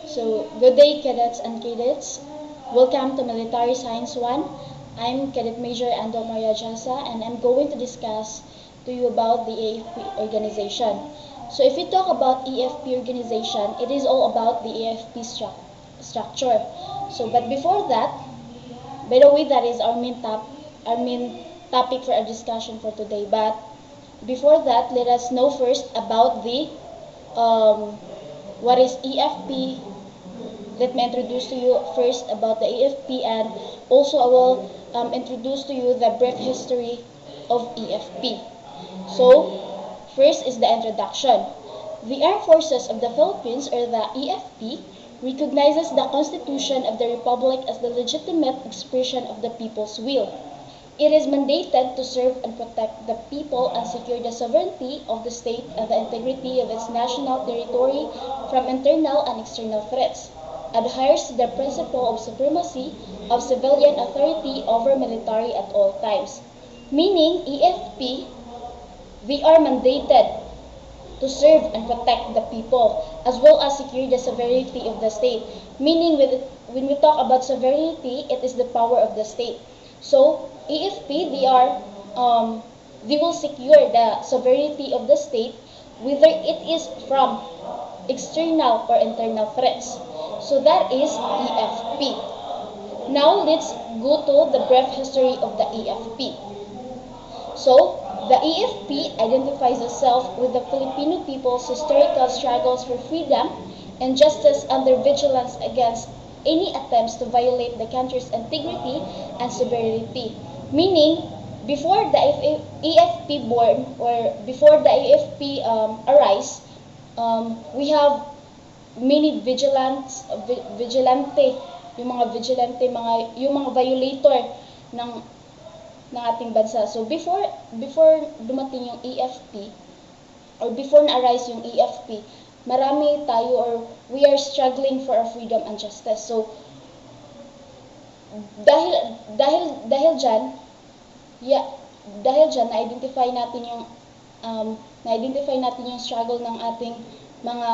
So, good day, cadets and cadets. Welcome to Military Science 1. I'm Cadet Major Ando Maria Jasa, and I'm going to discuss to you about the AFP organization. So, if we talk about AFP organization, it is all about the AFP structure. So, but before that, by the way, that is our main topic for our discussion for today. But before that, let us know first about the what is AFP. Let me introduce to you first about the AFP, and also I will introduce to you the brief history of AFP. So, first is the introduction. The Armed Forces of the Philippines, or the AFP, recognizes the Constitution of the Republic as the legitimate expression of the people's will. It is mandated to serve and protect the people and secure the sovereignty of the state and the integrity of its national territory from internal and external threats. Adheres to the principle of supremacy of civilian authority over military at all times. Meaning, AFP, we are mandated to serve and protect the people as well as secure the sovereignty of the state. Meaning, when we talk about sovereignty, it is the power of the state. So, AFP, they will secure the sovereignty of the state whether it is from external or internal threats. So that is AFP. Now let's go to the brief history of the AFP. So the AFP identifies itself with the Filipino people's historical struggles for freedom and justice under vigilance against any attempts to violate the country's integrity and sovereignty. Meaning, before the AFP born or before the AFP arise, we have many vigilante, yung mga violator ng ating bansa. So before dumating yung AFP or before na-arise yung AFP, marami tayo or we are struggling for our freedom and justice. So dahil diyan na-identify natin yung struggle ng ating mga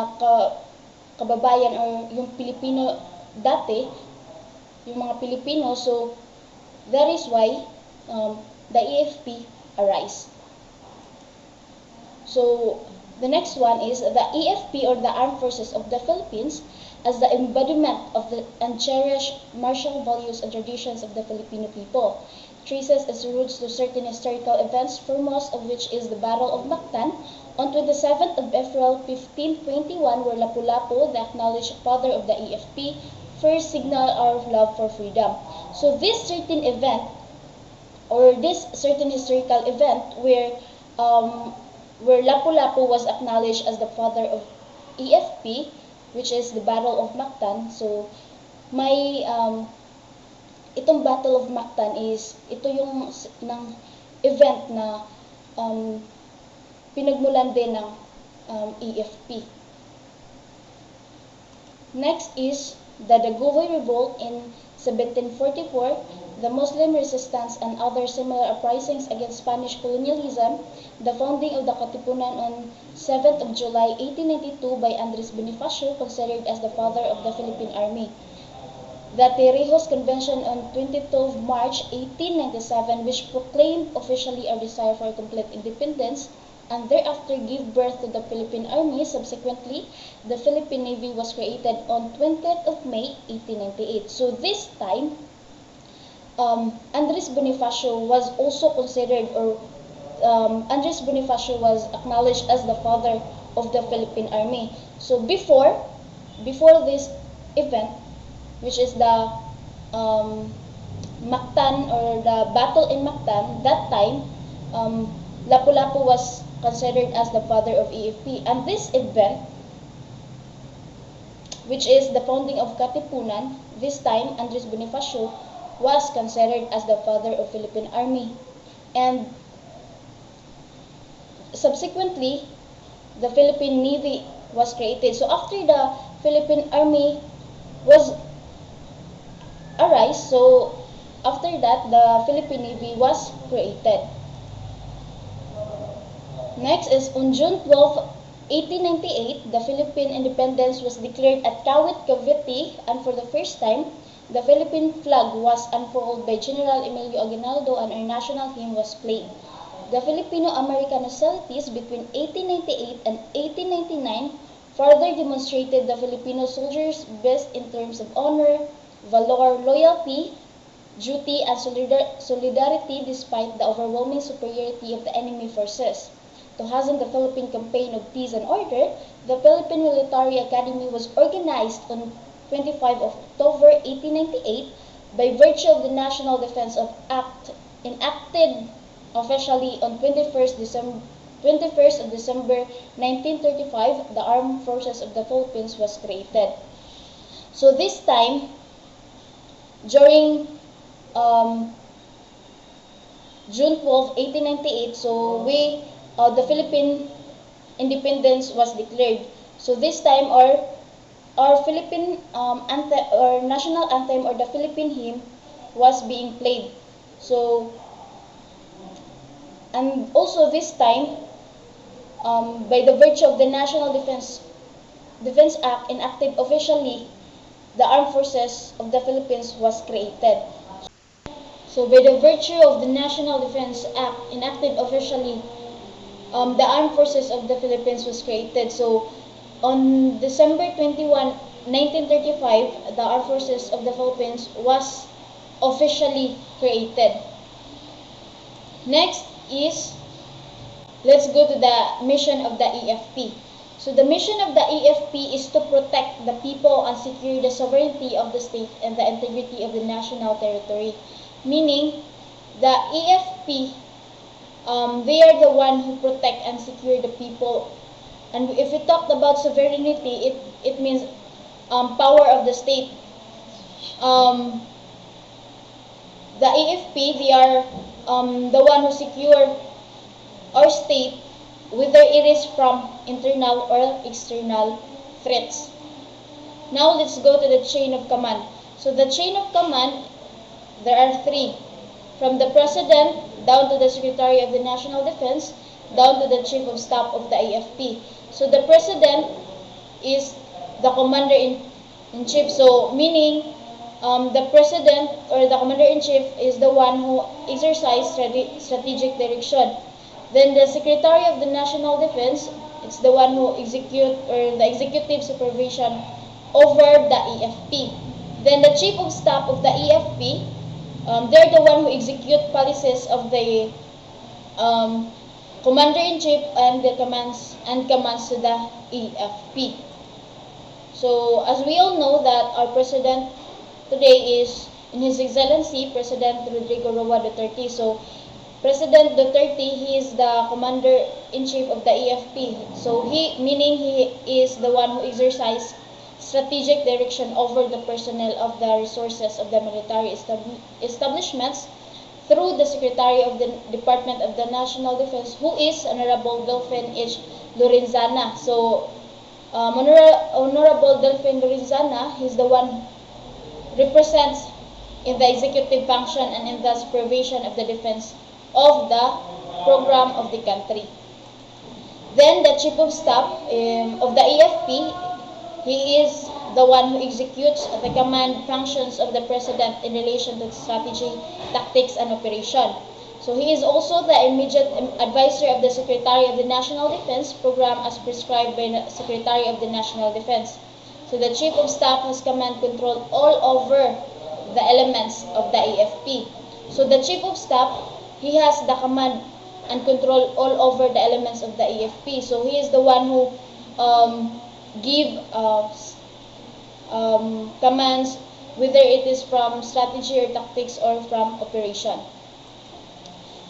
kababayan or yung Pilipino dati, yung mga Pilipino. So that is why the AFP arise. So the next one is the AFP, or the Armed Forces of the Philippines, as the embodiment of the uncherished martial values and traditions of the Filipino people. Traces its roots to certain historical events, foremost of which is the Battle of Mactan on 27th of April 1521, where Lapu-Lapu, the acknowledged father of the AFP, first signaled our love for freedom. So this certain event, or this certain historical event where Lapu-Lapu was acknowledged as the father of AFP, which is the Battle of Mactan. So may itong Battle of Mactan is ito yung ng event na pinagmulan din ng AFP. Next is the Daguhoy Revolt in 1744, the Muslim resistance and other similar uprisings against Spanish colonialism, the founding of the Katipunan on 7th of July 1892 by Andres Bonifacio, considered as the father of the Philippine Army. The Torrijos Convention on 22 March 1897, which proclaimed officially our desire for complete independence, and thereafter gave birth to the Philippine Army. Subsequently, the Philippine Navy was created on 20th of May 1898. So this time, Andres Bonifacio was also considered, or Andres Bonifacio was acknowledged as the father of the Philippine Army. So before this event, which is the Mactan, or the battle in Mactan, that time Lapu-Lapu was considered as the father of AFP. And this event, which is the founding of Katipunan, this time Andres Bonifacio was considered as the father of Philippine Army. And subsequently, the Philippine Navy was created. So after the Philippine Army was arise, so after that, the Philippine Navy was created. Next is on June 12, 1898, the Philippine independence was declared at Kawit, Cavite, and for the first time, the Philippine flag was unfurled by General Emilio Aguinaldo and our national hymn was played. The Filipino-American hostilities between 1898 and 1899 further demonstrated the Filipino soldiers' best in terms of honor, valor, loyalty, duty, and solidarity despite the overwhelming superiority of the enemy forces. To hasten the Philippine Campaign of Peace and Order, the Philippine Military Academy was organized on 25 October 1898 by virtue of the National Defense Act enacted officially on 21st of December 1935. The Armed Forces of the Philippines was created. So this time, during June 12, 1898, so the Philippine independence was declared. So this time our Philippine or national anthem or the Philippine hymn was being played. So and also this time by the virtue of the National Defense Act enacted officially, the Armed Forces of the Philippines was created. So by the virtue of the National Defense Act enacted officially, the Armed Forces of the Philippines was created. So on December 21, 1935, the Armed Forces of the Philippines was officially created. Next is, let's go to the mission of the EFP. So the mission of the EFP is to protect the people and secure the sovereignty of the state and the integrity of the national territory. Meaning, the EFP, they are the one who protect and secure the people. And if we talked about sovereignty, it means power of the state. The EFP, they are the one who secure our state, whether it is from internal or external threats. Now let's go to the chain of command. So the chain of command, there are three. From the President down to the Secretary of the National Defense, down to the Chief of Staff of the AFP. So the President is the Commander-in-Chief. So meaning the President or the Commander-in-Chief is the one who exercises strategic direction. Then the Secretary of the National Defense, it's the one who execute or the executive supervision over the EFP. Then the Chief of Staff of the EFP, they're the one who execute policies of the Commander-in-Chief and the commands to the EFP. So as we all know that our President today is in His Excellency President Rodrigo Roa Duterte. So President Duterte, he is the Commander-in-Chief of the EFP. So he is the one who exercises strategic direction over the personnel of the resources of the military establishments through the Secretary of the Department of the National Defense, who is Honorable Delfin H. Lorenzana. So Honorable Delfin Lorenzana, he's the one represents in the executive function and in the supervision of the defense of the program of the country. Then the Chief of Staff of the EFP, he is the one who executes the command functions of the President in relation to strategy, tactics, and operation. So he is also the immediate advisor of the Secretary of the National Defense program as prescribed by the Secretary of the National Defense. So the Chief of Staff has command control all over the elements of the EFP. So the Chief of Staff, he has the command and control all over the elements of the EFP. So he is the one who give commands, whether it is from strategy or tactics or from operation.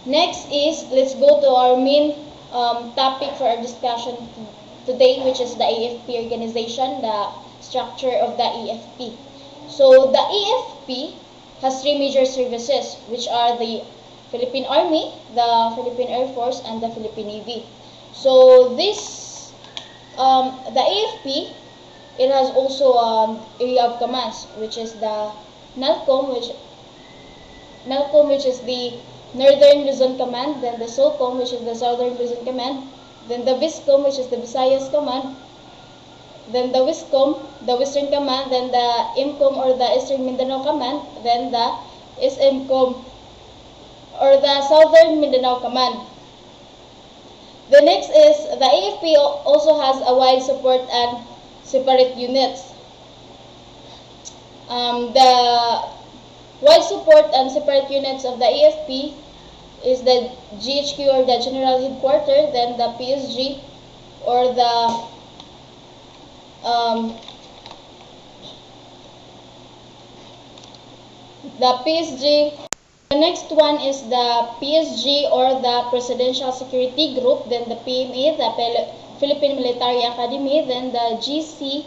Next is, let's go to our main topic for our discussion today, which is the EFP organization, the structure of the EFP. So the EFP has three major services, which are the Philippine Army, the Philippine Air Force, and the Philippine Navy. So this, the AFP, it has also area of commands, which is the NALCOM, which is the Northern Luzon Command, then the SOCOM, which is the Southern Luzon Command, then the VISCOM, which is the Visayas Command, then the WISCOM, the Western Command, then the IMCOM or the Eastern Mindanao Command, then the SMCOM or the Southern Mindanao Command. The next is the AFP also has a wide support and separate units. The wide support and separate units of the AFP is the GHQ or the General Headquarters, then the PSG or the PSG. The next one is the PSG or the Presidential Security Group, then the PMA, the Philippine Military Academy, then the GCSC,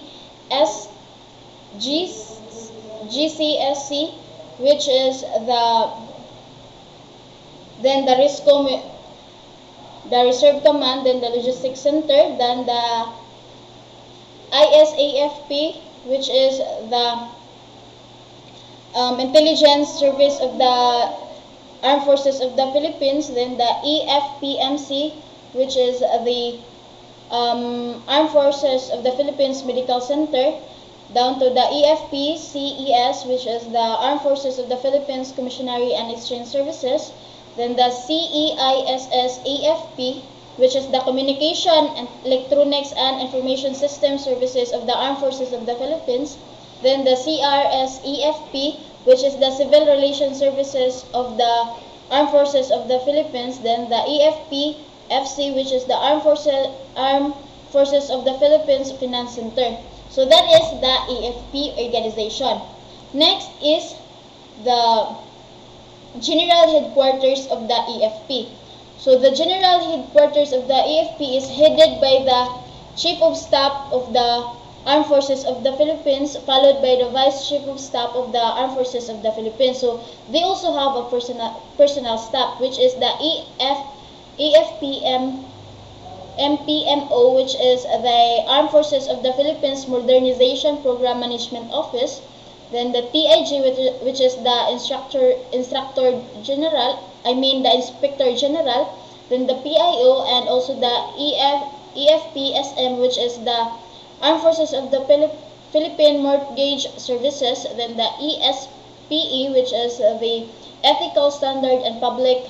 which is then the RISCOM, the Reserve Command, then the Logistics Center, then the ISAFP, which is the Intelligence Service of the Armed Forces of the Philippines, then the EFPMC, which is the Armed Forces of the Philippines Medical Center, down to the EFPCES, which is the Armed Forces of the Philippines Commissionary and Exchange Services, then the CEISS-AFP, which is the Communication and Electronics and Information System Services of the Armed Forces of the Philippines, then the CRS-EFP, which is the Civil Relations Services of the Armed Forces of the Philippines, then the EFP-FC, which is the Armed Forces of the Philippines Finance Center. So that is the AFP organization. Next is the General Headquarters of the AFP. So the General Headquarters of the AFP is headed by the Chief of Staff of the Armed Forces of the Philippines, followed by the Vice Chief of Staff of the Armed Forces of the Philippines. So they also have a personal staff, which is the MPMO, which is the Armed Forces of the Philippines Modernization Program Management Office. Then the TIG, which is the Inspector General. Then the PIO, and also the EFPSM, which is the Armed Forces of the Philippine Mortgage Services. Then the ESPE, which is the Ethical Standard and Public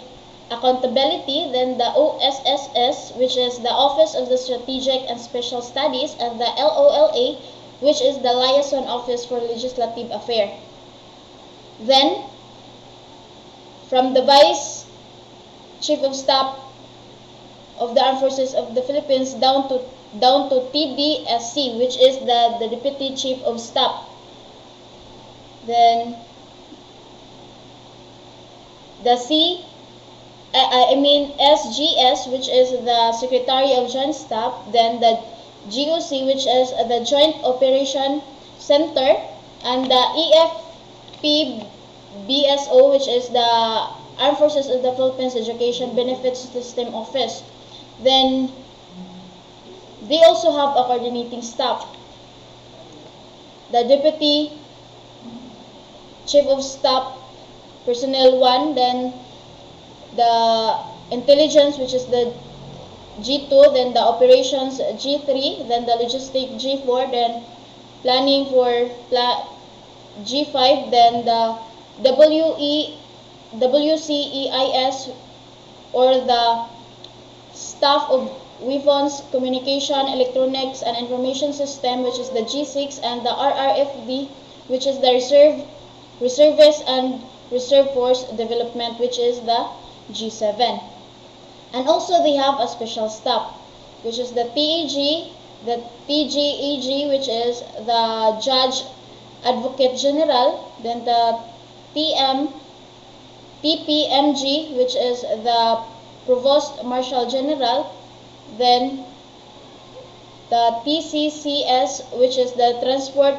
Accountability. Then the OSSS, which is the Office of the Strategic and Special Studies, and the LOLA, which is the Liaison Office for Legislative Affairs. Then, from the Vice Chief of Staff of the Armed Forces of the Philippines down to TDSC, which is the Deputy Chief of Staff. Then, the SGS, which is the Secretary of Joint Staff. Then the GOC, which is the Joint Operation Center, and the EFPBSO, which is the Armed Forces of the Philippines Education Benefits System Office. Then they also have a coordinating staff, the Deputy Chief of Staff Personnel 1, then the Intelligence, which is the G2, then the Operations G3, then the Logistics G4, then Planning for G5, then the WCEIS, or the Staff of Weapons, Communication, Electronics, and Information System, which is the G6, and the RRFD, which is the Reservists and Reserve Force Development, which is the G7. And also they have a special staff, which is the TAG, the TGAG, which is the Judge Advocate General, then the TPMG, which is the Provost Marshal General, then the TCCS, which is the Transport,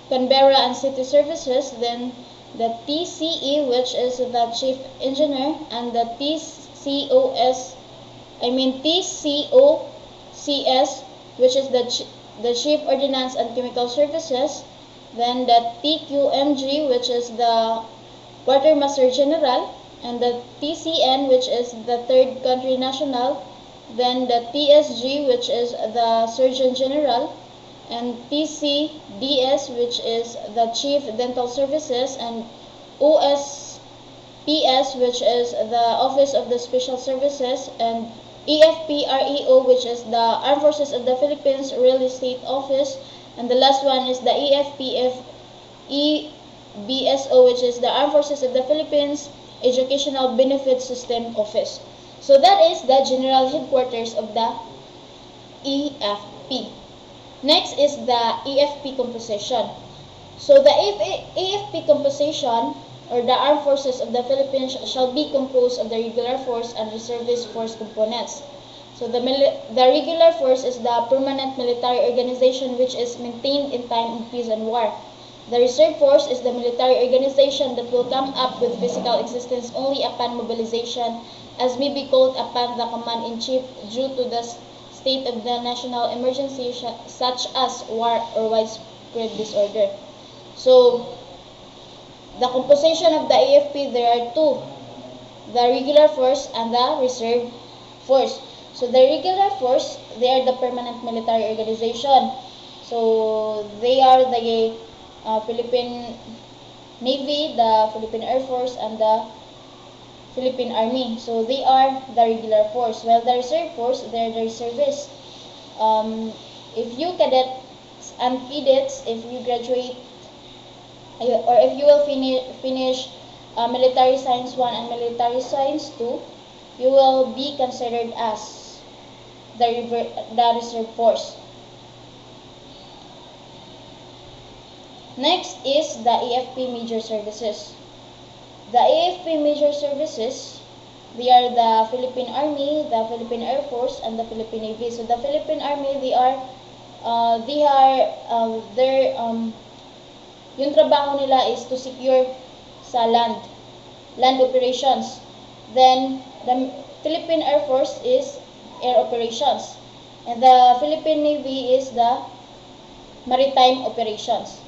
Canberra and City Services, then the TCE, which is the Chief Engineer, and the TCOCS, which is the Chief Ordnance and Chemical Services, then the TQMG, which is the Quartermaster General, and the TCN, which is the Third Country National, then the TSG, which is the Surgeon General, and TCDS, which is the Chief Dental Services, and OSPS, which is the Office of the Special Services, and EFPREO, which is the Armed Forces of the Philippines Real Estate Office, and the last one is the EFPFEBSO, which is the Armed Forces of the Philippines Educational Benefit System Office. So that is the general headquarters of the EFP. Next is the EFP composition. So the EFP composition, or the Armed Forces of the Philippines, shall be composed of the regular force and reservist force components. So the regular force is the permanent military organization which is maintained in time of peace and war. The reserve force is the military organization that will come up with physical existence only upon mobilization, as may be called upon the command-in-chief due to the state of the national emergency such as war or widespread disorder. So, the composition of the AFP, there are two, the regular force and the reserve force. So, the regular force, they are the permanent military organization. So, they are the Philippine Navy, the Philippine Air Force, and the Philippine Army. So they are the regular force. While the reserve force, they are the reservists. If you cadets and cadets, if you graduate or if you will finish military science 1 and military science 2, you will be considered as the reserve force. Next is the AFP Major Services. The AFP Major Services, they are the Philippine Army, the Philippine Air Force, and the Philippine Navy. So the Philippine Army, yung trabaho nila is to secure sa land operations. Then the Philippine Air Force is air operations, and the Philippine Navy is the maritime operations.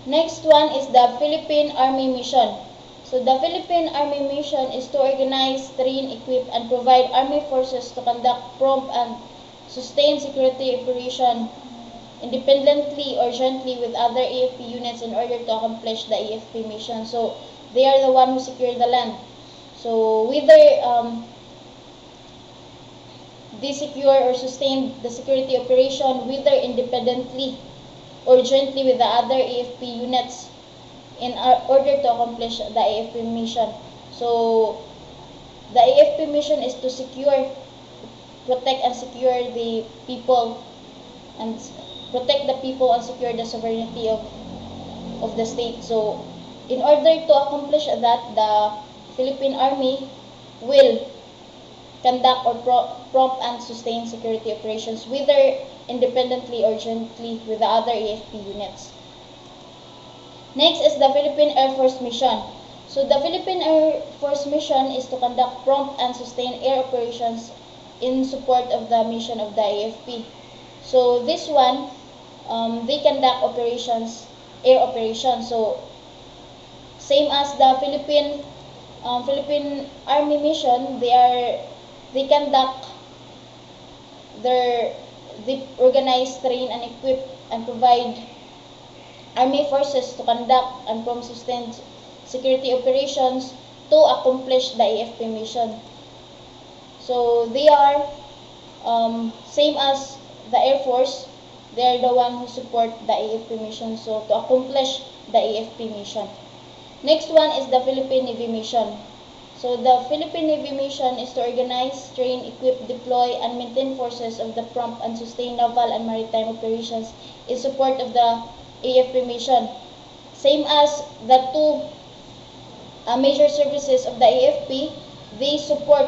Next one is the Philippine Army Mission. So the Philippine Army Mission is to organize, train, equip, and provide army forces to conduct prompt and sustain security operation independently or jointly with other AFP units in order to accomplish the AFP mission. So they are the one who secure the land. So whether they secure or sustain the security operation whether independently or jointly with the other AFP units in order to accomplish the AFP mission. So, the AFP mission is to secure, protect and secure the people and protect the people and secure the sovereignty of the state. So, in order to accomplish that, the Philippine Army will conduct or prompt and sustain security operations whether independently or jointly with the other AFP units. Next is the Philippine Air Force Mission. So the Philippine Air Force Mission is to conduct prompt and sustain air operations in support of the mission of the AFP. So this one, they conduct operations, air operations. So same as the Philippine Army mission, they organize, train, and equip and provide army forces to conduct and prompt sustain security operations to accomplish the AFP mission. So they are same as the Air Force, they are the one who support the AFP mission, so to accomplish the AFP mission. Next one is the Philippine Navy mission. So the Philippine Navy mission is to organize, train, equip, deploy, and maintain forces of the prompt and sustain naval and maritime operations in support of the AFP mission. Same as the two major services of the AFP, they support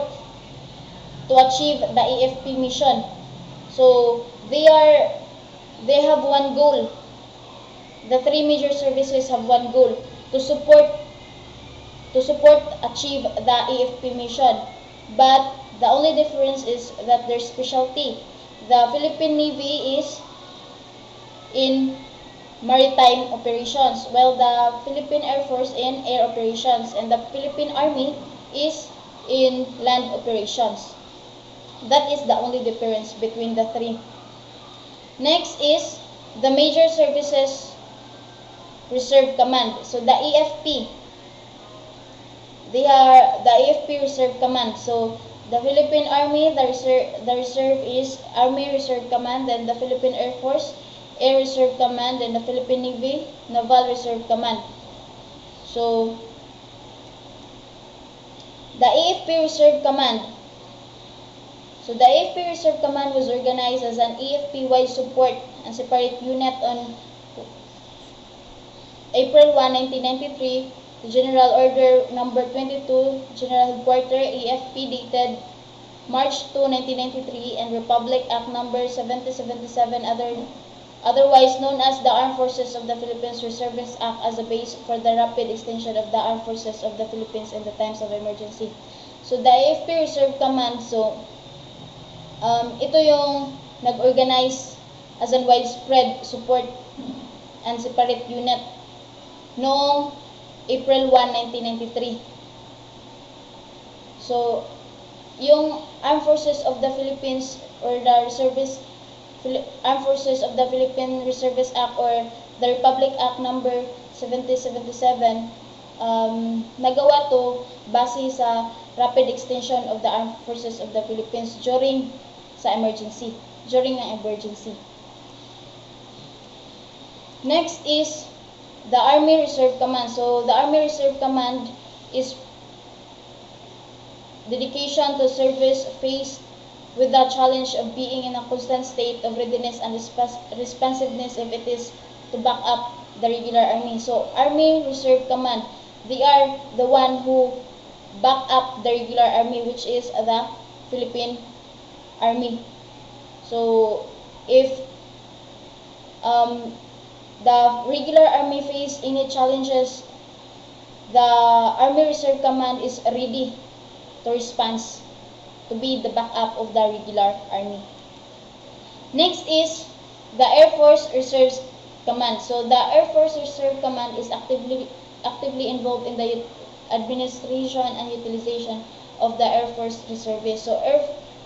to achieve the AFP mission. So they have one goal. The three major services have one goal: to support achieve the AFP mission. But the only difference is that their specialty. The Philippine Navy is in maritime operations, while the Philippine Air Force in air operations, and the Philippine Army is in land operations. That is the only difference between the three. Next is the Major Services Reserve Command. So the AFP, they are the AFP Reserve Command. So the Philippine Army, the reserve is Army Reserve Command, then the Philippine Air Force, Air Reserve Command, and the Philippine Navy, Naval Reserve Command. So the AFP Reserve Command. So the AFP Reserve Command was organized as an AFP-wide support and separate unit on April 1, 1993. The General Order Number 22, General Headquarters, AFP, dated March 2, 1993, and Republic Act Number 7077, otherwise known as the Armed Forces of the Philippines Reservists Act, as a base for the rapid extension of the Armed Forces of the Philippines in the times of emergency. So the AFP Reserve Command, so ito yung nag-organize as a widespread support and separate unit noong April 1, 1993. So, yung Armed Forces of the Philippines or the Armed Forces of the Philippine Reservists Act or the Republic Act Number 7077, nagawa to base sa rapid extension of the Armed Forces of the Philippines during ang emergency. Next is the Army Reserve Command. So the Army Reserve Command is dedication to service faced with the challenge of being in a constant state of readiness and responsiveness if it is to back up the regular army. So Army Reserve Command, they are the one who back up the regular army, which is the Philippine Army. So if the regular army face any challenges, the Army Reserve Command is ready to respond, to be the backup of the regular army. Next is the Air Force Reserve Command. So the Air Force Reserve Command is actively involved in the administration and utilization of the Air Force Reservists. So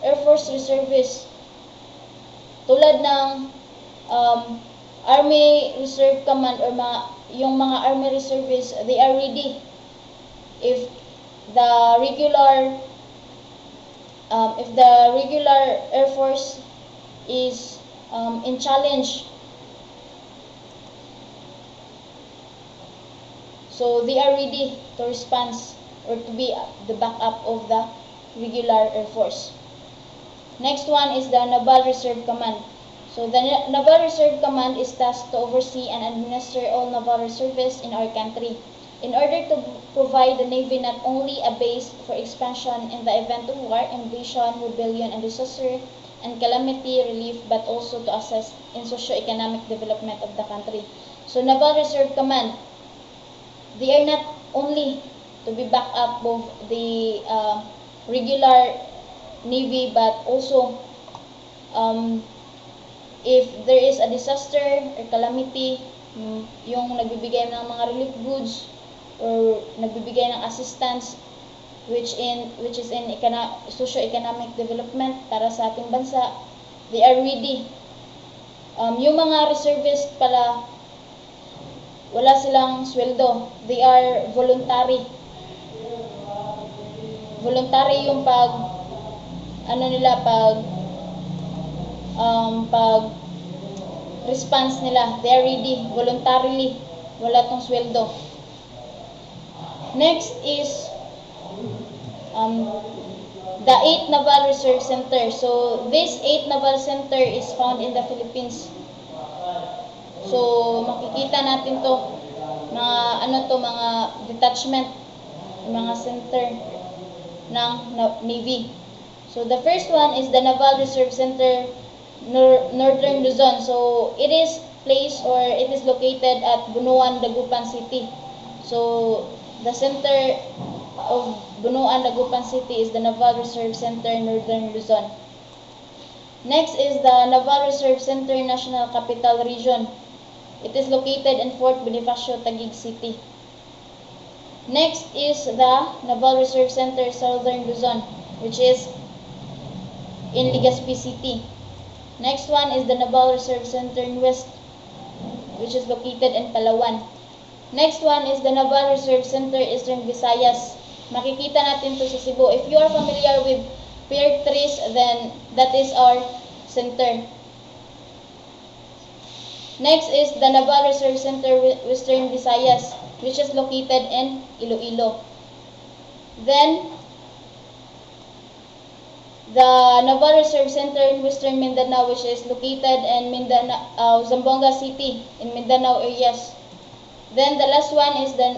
Air Force Reservists, tulad ng Army Reserve Command or yung mga Army Reservists, they are ready if the regular Air Force is in challenge. So they are ready to respond or to be the backup of the regular Air Force. Next one is the Naval Reserve Command. So the Naval Reserve Command is tasked to oversee and administer all naval reservists in our country in order to provide the Navy not only a base for expansion in the event of war, invasion, rebellion, and disaster and calamity relief, but also to assist in socio-economic development of the country. So Naval Reserve Command, they are not only to be back up of the regular Navy, but also if there is a disaster or calamity, yung nagbibigay ng mga relief goods or nagbibigay ng assistance which is in socio-economic development para sa ating bansa, they are ready. Yung mga reservists pala, wala silang sweldo. They are voluntary. Voluntary yung pag response nila. They are ready voluntarily. Wala tong sweldo. Next is the 8th Naval Reserve Center. So this 8th Naval Center is found in the Philippines. So makikita natin to mga detachment, mga center ng Navy. So the first one is the Naval Reserve Center Northern Luzon. So it is located at Bunuan, Dagupan City. So the center of Bunuan, Dagupan City is the Naval Reserve Center Northern Luzon. Next is the Naval Reserve Center National Capital Region. It is located in Fort Bonifacio, Taguig City. Next is the Naval Reserve Center Southern Luzon, which is in Legazpi City. Next one is the Naval Reserve Center in West, which is located in Palawan. Next one is the Naval Reserve Center Eastern Visayas. Makikita natin to sa Cebu. If you are familiar with Pier 3, then that is our center. Next is the Naval Reserve Center Western Visayas, which is located in Iloilo. Then, the Naval Reserve Center in Western Mindanao, which is located in Zamboanga City, in Mindanao areas. Then, the last one is the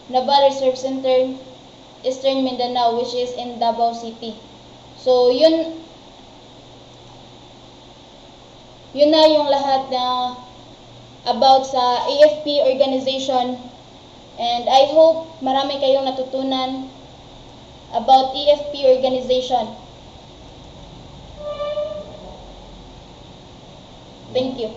Naval Reserve Center Eastern Mindanao, which is in Davao City. So, yun na yung lahat na about sa AFP organization, and I hope marami kayong natutunan about AFP organization. Thank you.